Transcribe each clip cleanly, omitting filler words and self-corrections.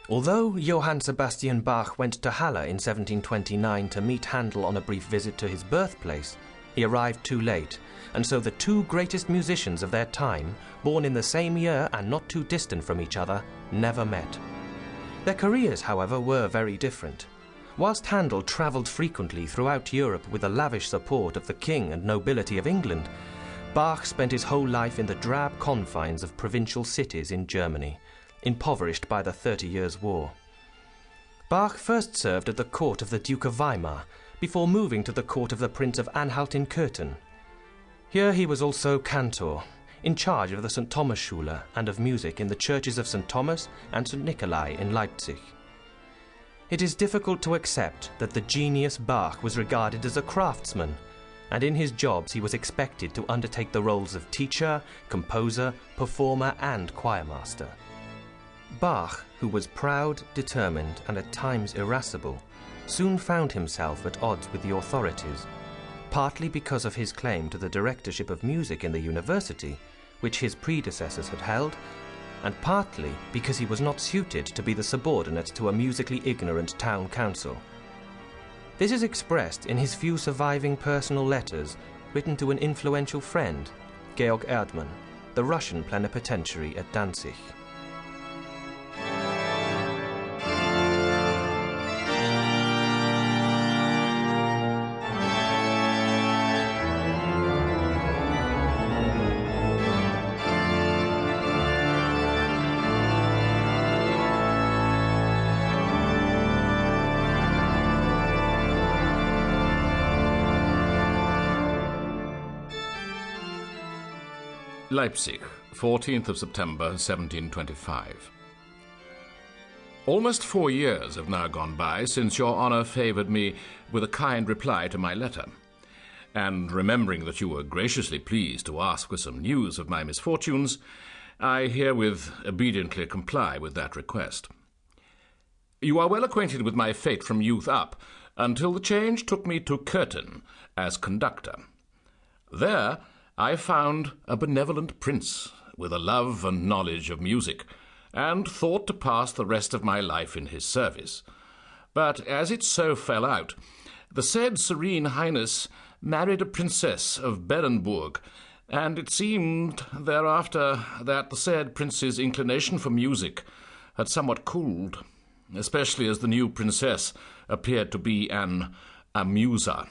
Although Johann Sebastian Bach went to Halle in 1729 to meet Handel on a brief visit to his birthplace, he arrived too late, and so the two greatest musicians of their time, born in the same year and not too distant from each other, never met. Their careers, however, were very different. Whilst Handel travelled frequently throughout Europe with the lavish support of the king and nobility of England, Bach spent his whole life in the drab confines of provincial cities in Germany, impoverished by the 30 Years' War. Bach first served at the court of the Duke of Weimar, before moving to the court of the Prince of Anhalt-Köthen. Here he was also cantor, in charge of the St. Thomas Schule and of music in the churches of St. Thomas and St. Nikolai in Leipzig. It is difficult to accept that the genius Bach was regarded as a craftsman, and in his jobs he was expected to undertake the roles of teacher, composer, performer and choirmaster. Bach, who was proud, determined and at times irascible, soon found himself at odds with the authorities, partly because of his claim to the directorship of music in the university, which his predecessors had held, and partly because he was not suited to be the subordinate to a musically ignorant town council. This is expressed in his few surviving personal letters written to an influential friend, Georg Erdmann, the Russian plenipotentiary at Danzig. Leipzig, 14th of September, 1725. Almost 4 years have now gone by since your honour favoured me with a kind reply to my letter, and remembering that you were graciously pleased to ask for some news of my misfortunes, I herewith obediently comply with that request. You are well acquainted with my fate from youth up, until the change took me to Köthen as conductor. There I found a benevolent prince with a love and knowledge of music, and thought to pass the rest of my life in his service. But as it so fell out, the said Serene Highness married a princess of Berenburg, and it seemed thereafter that the said prince's inclination for music had somewhat cooled, especially as the new princess appeared to be an amuser.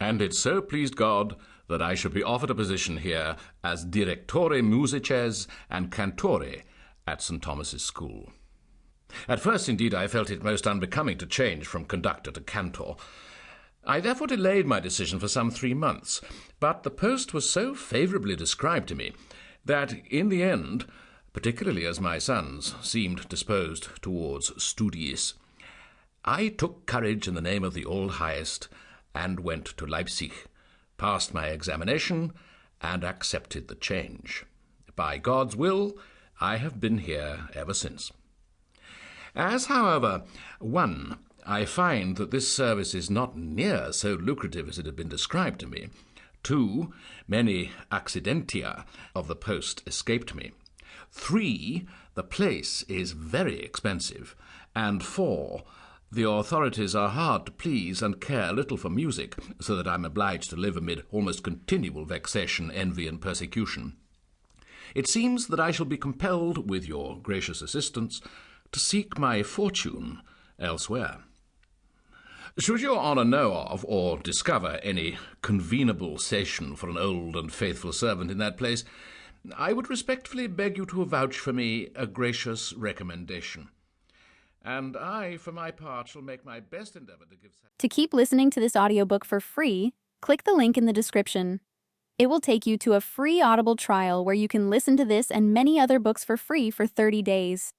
And it so pleased God that I should be offered a position here as Directore Musices and Cantore at St. Thomas's School. At first, indeed, I felt it most unbecoming to change from conductor to cantor. I therefore delayed my decision for some 3 months, but the post was so favourably described to me that, in the end, particularly as my sons seemed disposed towards studies, I took courage in the name of the All-Highest and went to Leipzig, passed my examination, and accepted the change. By God's will, I have been here ever since. As, however, 1, I find that this service is not near so lucrative as it had been described to me. 2, many accidentia of the post escaped me. 3, the place is very expensive. And 4, the authorities are hard to please and care little for music, so that I am obliged to live amid almost continual vexation, envy, and persecution. It seems that I shall be compelled, with your gracious assistance, to seek my fortune elsewhere. Should your honour know of or discover any convenable station for an old and faithful servant in that place, I would respectfully beg you to vouch for me a gracious recommendation. And I, for my part, shall make my best endeavour to give... To keep listening to this audiobook for free, click the link in the description. It will take you to a free Audible trial where you can listen to this and many other books for free for 30 days.